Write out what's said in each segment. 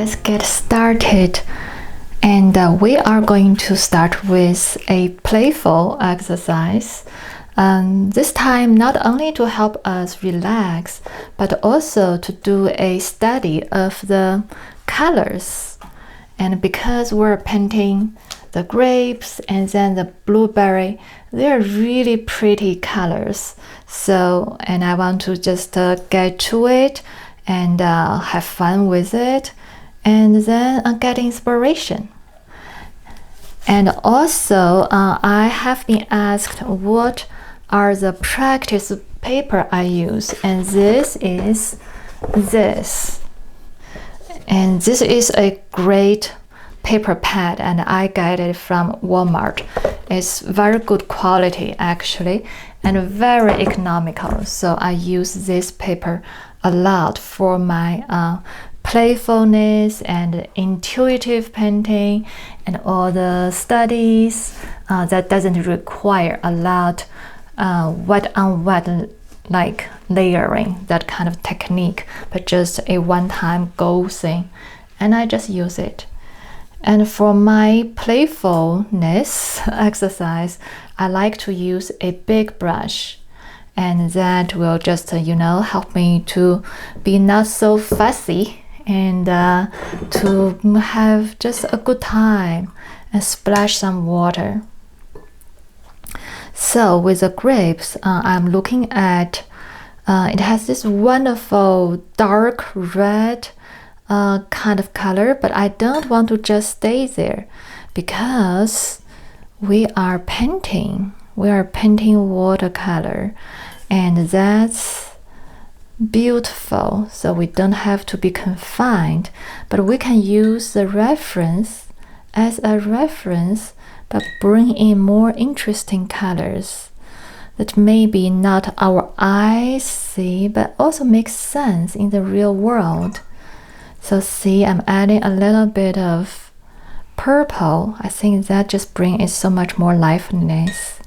let's get started. And we are going to start with a playful exercise. This time, not only to help us relax, but also to do a study of the colors. And because we're painting the grapes and then the blueberry, they're really pretty colors. So, and I want to just get to it and have fun with it, and then get inspiration. And also, I have been asked what are the practice paper I use, and this is this. And this is a great paper pad, and I got it from Walmart. It's very good quality actually, and very economical. So I use this paper a lot for my playfulness and intuitive painting and all the studies that doesn't require a lot wet on wet like layering, that kind of technique, but just a one-time go thing, and I just use it. And for my playfulness exercise, I like to use a big brush, and that will just help me to be not so fussy and to have just a good time and splash some water. So with the grapes, I'm looking at it has this wonderful dark red kind of color, but I don't want to just stay there because we are painting watercolor, and that's beautiful. So we don't have to be confined, but we can use the reference as a reference, but bring in more interesting colors that maybe not our eyes see, but also makes sense in the real world. So see, I'm adding a little bit of purple. I think that just brings it so much more liveliness.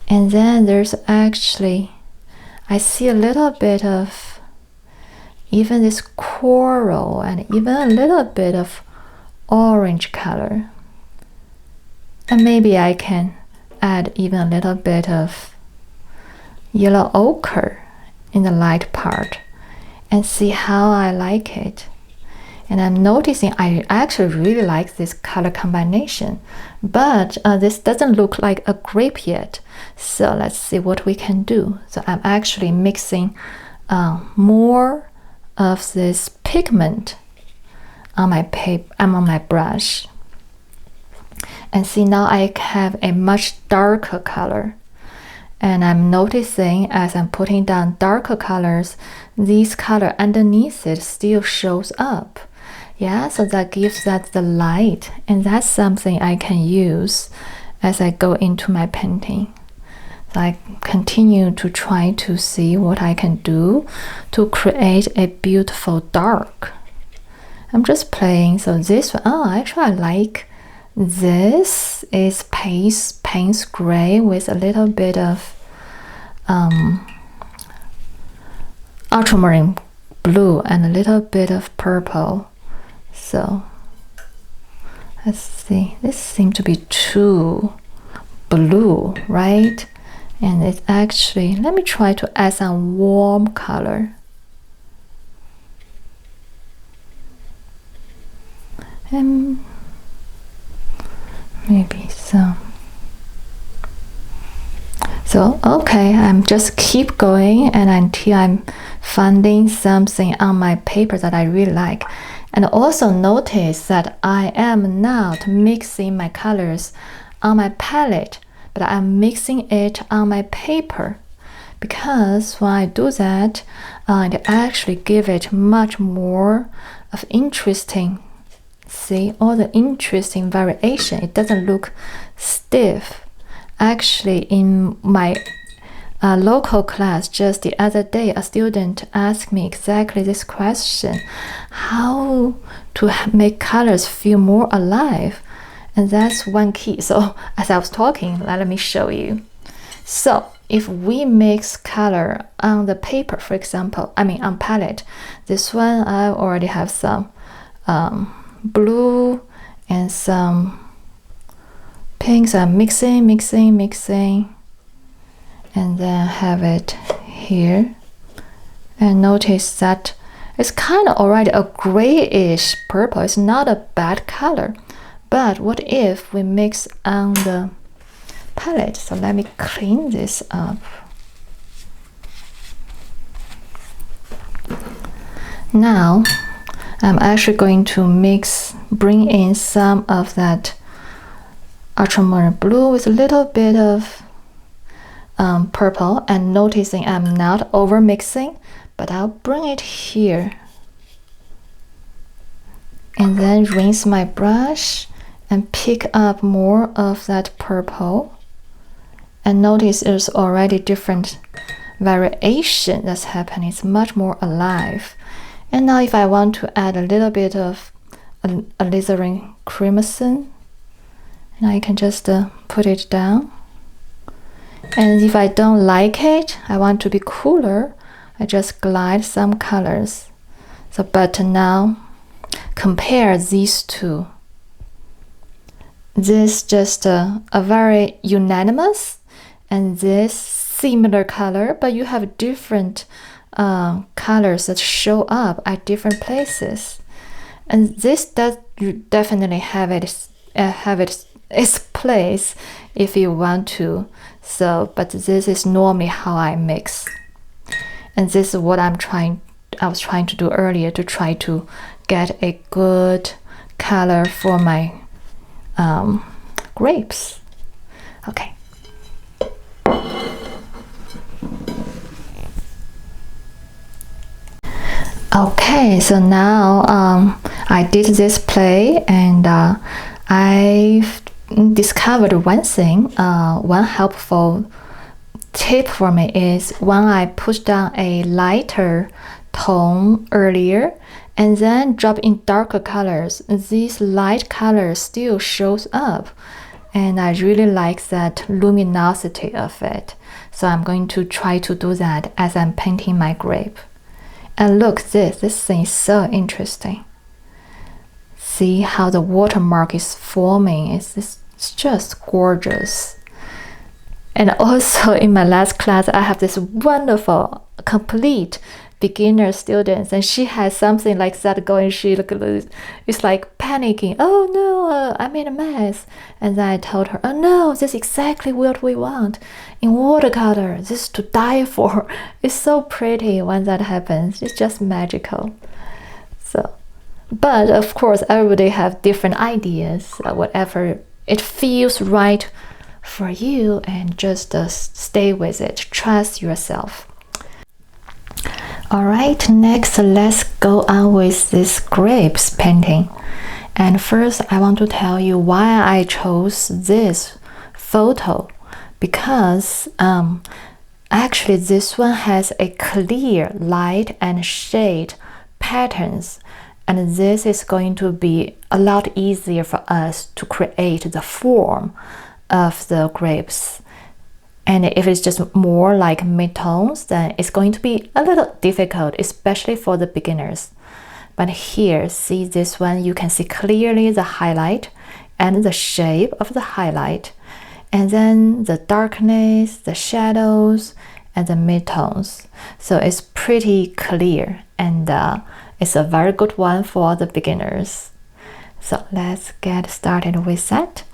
And then there's actually, I see a little bit of even this coral and even a little bit of orange color. And maybe I can add even a little bit of yellow ochre in the light part and see how I like it. And I'm noticing I actually really like this color combination, but this doesn't look like a grape yet. So let's see what we can do. So I'm actually mixing more of this pigment on my paper. I'm on my brush. And see, now I have a much darker color. And I'm noticing as I'm putting down darker colors, this color underneath it still shows up. Yeah, so that gives that the light, and that's something I can use as I go into my painting. So I continue to try to see what I can do to create a beautiful dark. I'm just playing. So this one, actually I like this is Payne's gray with a little bit of ultramarine blue and a little bit of purple. So let's see, this seems to be too blue, right? And it's actually, let me try to add some warm color. And maybe some. So okay, I'm just keep going and until I'm finding something on my paper that I really like. And also notice that I am not mixing my colors on my palette, but I'm mixing it on my paper, because when I do that, it actually gives it much more of interesting. See all the interesting variation. It doesn't look stiff. Actually, in my local class just the other day, a student asked me exactly this question: how to make colors feel more alive? And that's one key. So as I was talking, let me show you. So if we mix color on the paper, for example, on palette, this one I already have some blue and some pinks. I'm mixing, and then have it here. And notice that it's kind of already a grayish purple. It's not a bad color. But what if we mix on the palette? So let me clean this up. Now I'm actually going to bring in some of that ultramarine blue with a little bit of purple, and noticing I'm not over mixing, but I'll bring it here and then rinse my brush and pick up more of that purple. And notice there's already different variation that's happening. It's much more alive. And now if I want to add a little bit of alizarin crimson, now you can just put it down. And if I don't like it, I want to be cooler, I just glide some colors. So, but now compare these two. This just a very unanimous, and this similar color, but you have different colors that show up at different places. And this does definitely have its place if you want to. So, but this is normally how I mix, and this is what I was trying to do earlier, to try to get a good color for my grapes. Okay. Okay, so now I did this play, and I've discovered one thing. One helpful tip for me is when I put down a lighter tone earlier and then drop in darker colors, these light colors still shows up, and I really like that luminosity of it. So I'm going to try to do that as I'm painting my grape. And look, this thing is so interesting. See how the watermark is forming. It's just gorgeous. And also in my last class, I have this wonderful, complete beginner student, and she has something like that going. She is like panicking. Oh no, I made a mess. And then I told her, oh no, this is exactly what we want in watercolor. This is to die for. It's so pretty when that happens. It's just magical. So, but of course, everybody have different ideas. Whatever it feels right for you, and just stay with it. Trust yourself. All right, next let's go on with this grapes painting. And first I want to tell you why I chose this photo, because actually this one has a clear light and shade patterns, and this is going to be a lot easier for us to create the form of the grapes. And if it's just more like mid-tones, then it's going to be a little difficult, especially for the beginners. But here, see this one, you can see clearly the highlight and the shape of the highlight, and then the darkness, the shadows, and the mid-tones. So it's pretty clear, and it's a very good one for the beginners. So let's get started with that.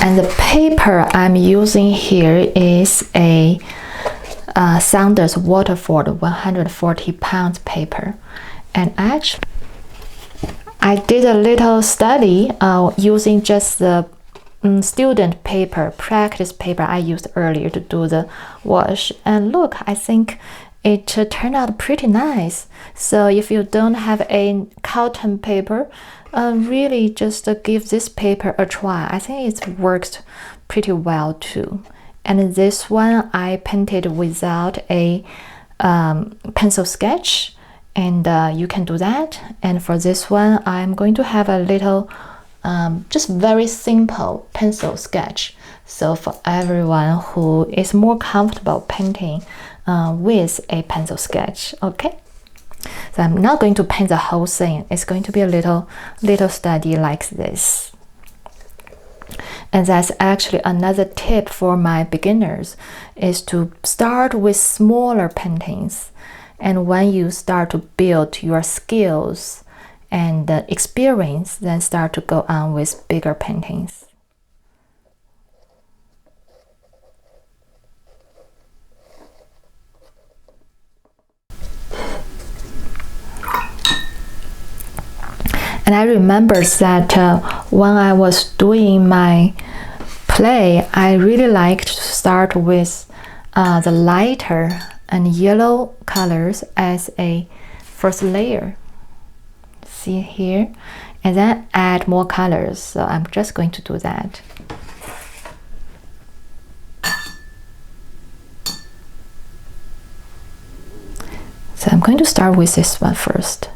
And the paper I'm using here is a Saunders Waterford 140-pound paper. And actually, I did a little study using just the student paper, practice paper I used earlier to do the wash. And look, I think it turned out pretty nice. So if you don't have a cotton paper, really just give this paper a try. I think it works pretty well too. And this one I painted without a pencil sketch, and you can do that. And for this one, I'm going to have a little just very simple pencil sketch. So for everyone who is more comfortable painting with a pencil sketch, okay? So I'm not going to paint the whole thing. It's going to be a little study like this. And that's actually another tip for my beginners, is to start with smaller paintings. And when you start to build your skills and experience, then start to go on with bigger paintings. And I remember that when I was doing my play, I really liked to start with the lighter and yellow colors as a first layer. See here? And then add more colors. So I'm just going to do that. So I'm going to start with this one first.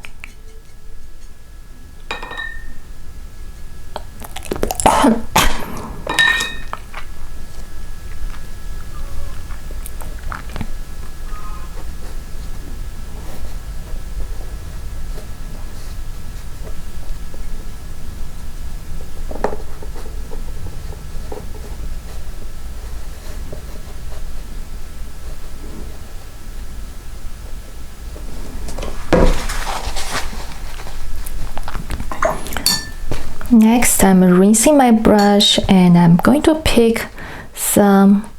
Next, I'm rinsing my brush and I'm going to pick some,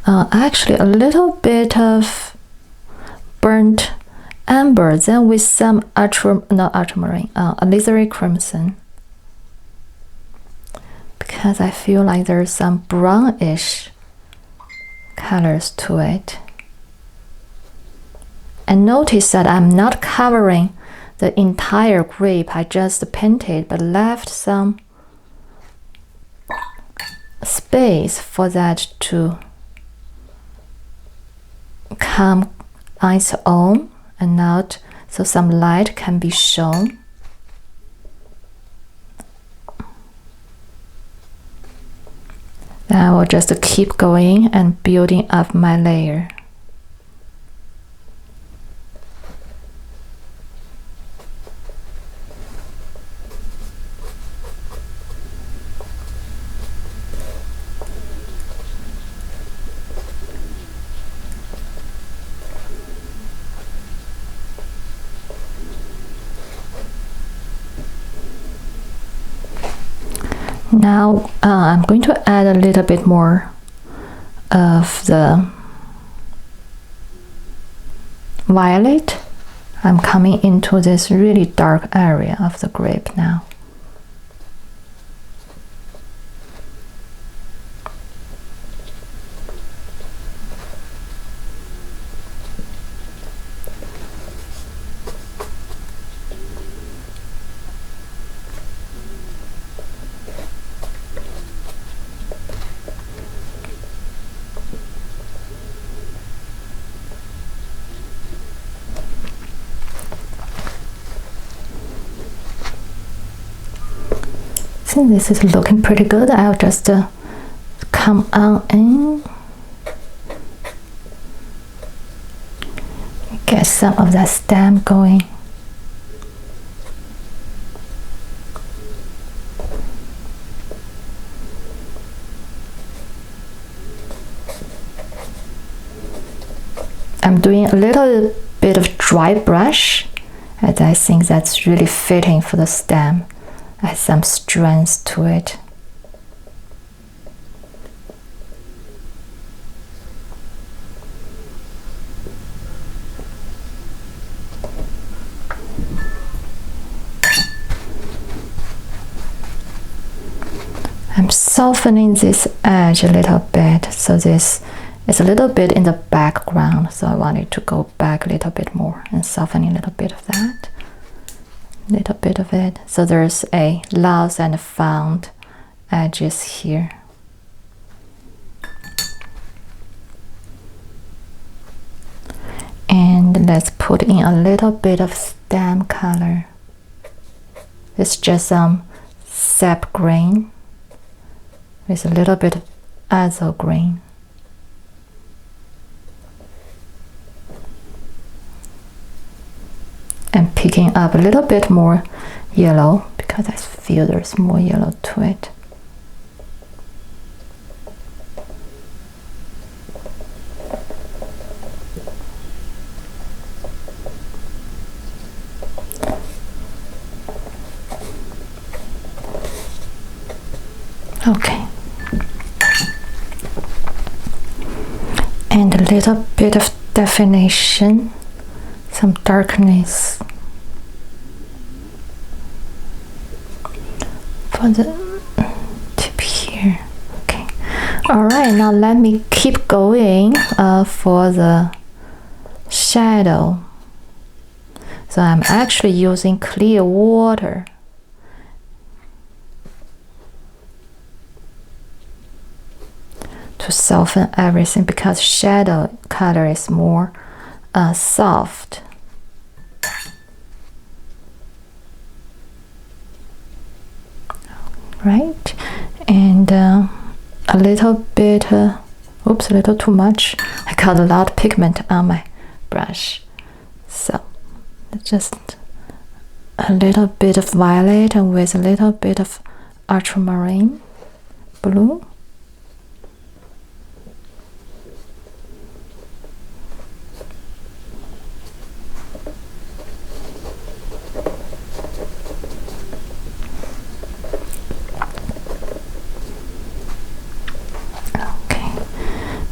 actually a little bit of burnt amber, then with some alizarin crimson, because I feel like there's some brownish colors to it. And notice that I'm not covering the entire grape. I just painted but left some space for that to come on its own and not, so some light can be shown. Then I will just keep going and building up my layer. Now I'm going to add a little bit more of the violet. I'm coming into this really dark area of the grape now. Since this is looking pretty good, I'll just come on in, get some of that stem going. I'm doing a little bit of dry brush, as I think that's really fitting for the stem. Add some strength to it. I'm softening this edge a little bit, so this is a little bit in the background, so I want it to go back a little bit more and softening a little bit of that. Little bit of it, so there's a lost and found edges here. And let's put in a little bit of stem color. It's just some sap green with a little bit of azo green. And picking up a little bit more yellow because I feel there's more yellow to it. Okay. And a little bit of definition, some darkness for the tip here. Okay. All right, now let me keep going for the shadow. So I'm actually using clear water. To soften everything because shadow color is more soft. Right, and a little bit, oops, a little too much. I got a lot of pigment on my brush, so just a little bit of violet and with a little bit of ultramarine blue.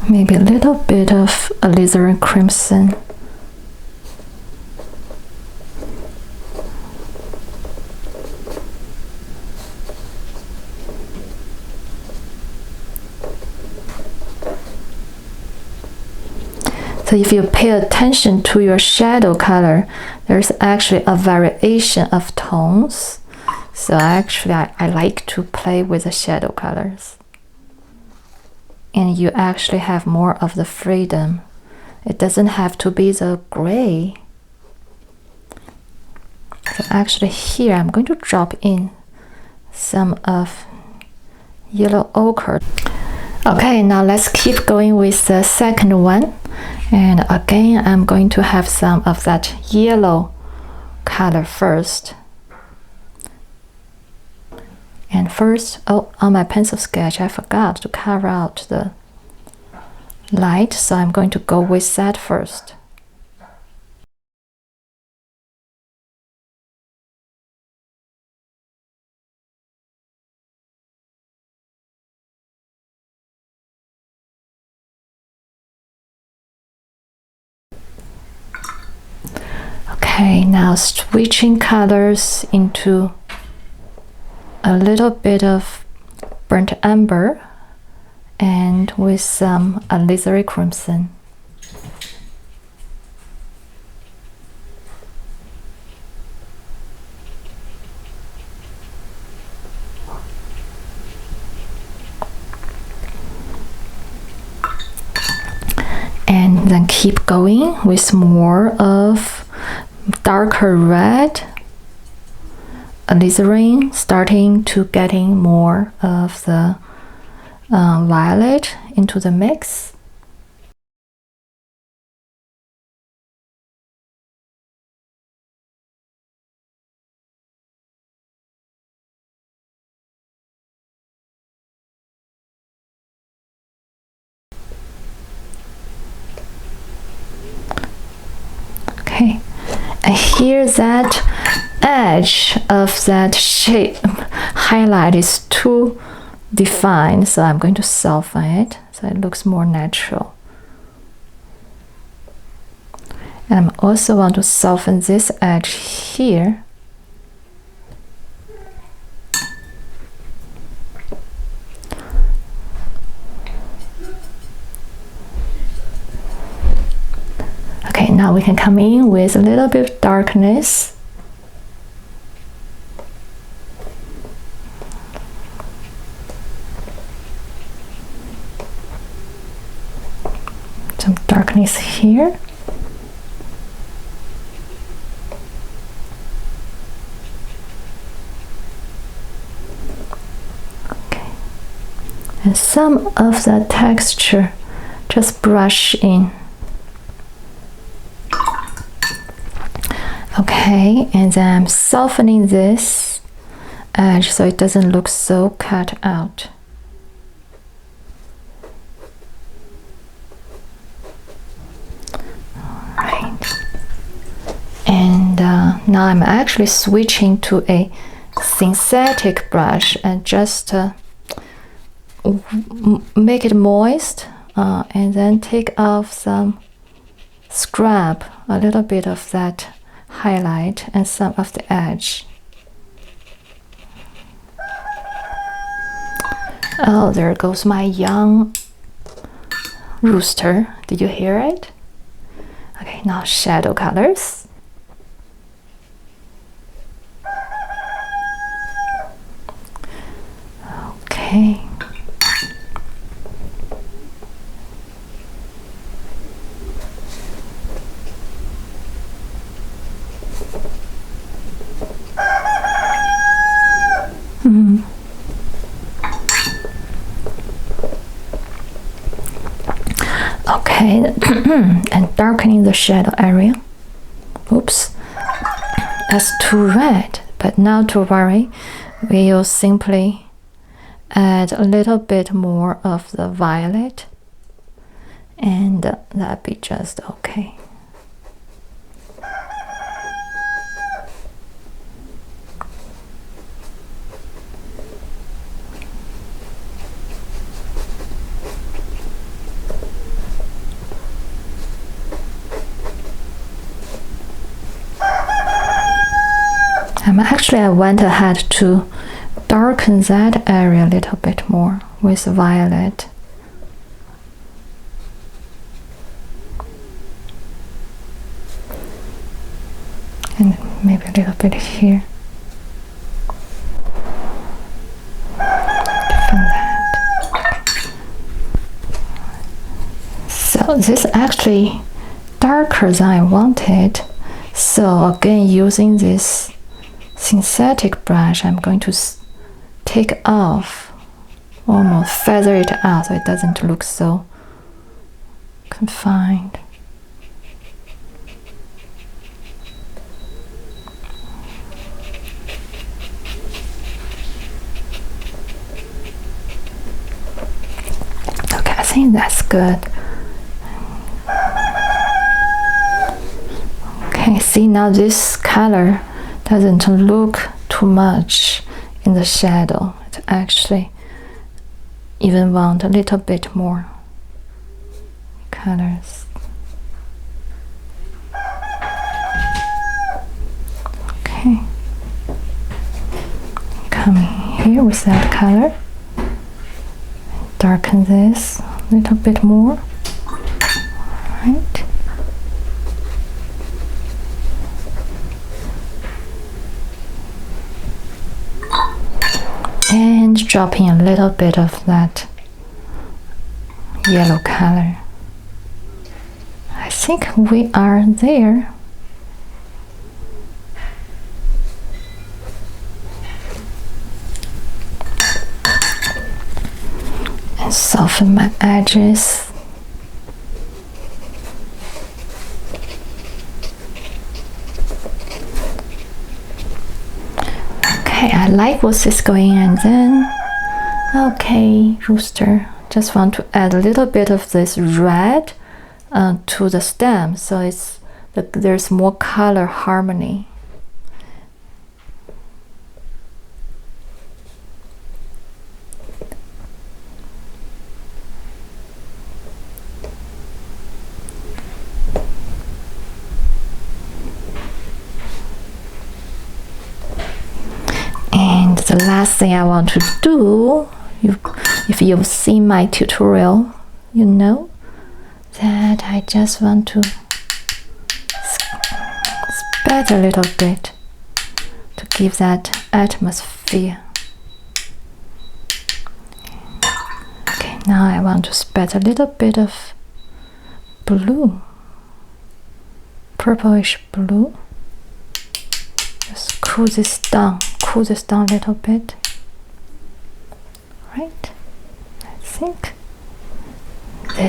Maybe a little bit of alizarin crimson. So if you pay attention to your shadow color, there's actually a variation of tones. So actually I like to play with the shadow colors. And you actually have more of the freedom. It doesn't have to be the gray. So actually here I'm going to drop in some of yellow ochre. Okay, now let's keep going with the second one. And again, I'm going to have some of that yellow color first. And first, on my pencil sketch, I forgot to carve out the light, so I'm going to go with that first. Okay, now switching colors into a little bit of burnt umber and with some alizarin crimson. And then keep going with more of darker red, alizarin, starting to getting more of the violet into the mix. Okay, and here that edge of that shape highlight is too defined, so I'm going to soften it so it looks more natural. And I also want to soften this edge here. Okay, now we can come in with a little bit of darkness. Some darkness here. and some of the texture just brush in. Okay, and then I'm softening this edge so it doesn't look so cut out. Alright, and now I'm actually switching to a synthetic brush and just make it moist, and then take off some scrub, a little bit of that highlight and some of the edge. Oh, there goes my young rooster. Did you hear it? Okay, now shadow colors. Okay. Okay, and darkening the shadow area. Oops, that's too red, but not to worry. We'll simply add a little bit more of the violet, and that'll be just okay. Actually, I went ahead to darken that area a little bit more with violet. And maybe a little bit here. From that. So this actually darker than I wanted. So again, using this synthetic brush, I'm going to take off, almost feather it out so it doesn't look so confined. Okay, I think that's good. Okay, see, now this color doesn't look too much in the shadow. It actually even want a little bit more colors. Okay, coming here with that color, darken this a little bit more. Right. And dropping a little bit of that yellow color. I think we are there. And soften my edges. Okay, I like what is going, and then, okay, rooster, just want to add a little bit of this red to the stem, so there's more color harmony. The last thing I want to do, if you've seen my tutorial, you know that I just want to spread a little bit to give that atmosphere. Okay, now I want to spread a little bit of blue, purplish blue. Just cool this down a little bit. Right, let's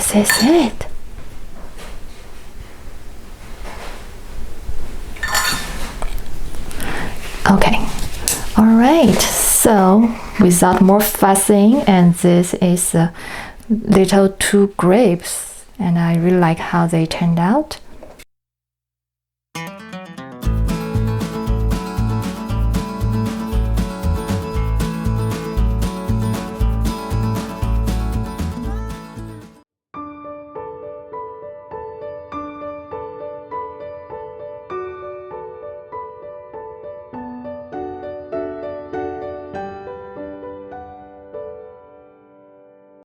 this is it. Okay, all right, so without more fussing, and this is little two grapes, and I really like how they turned out.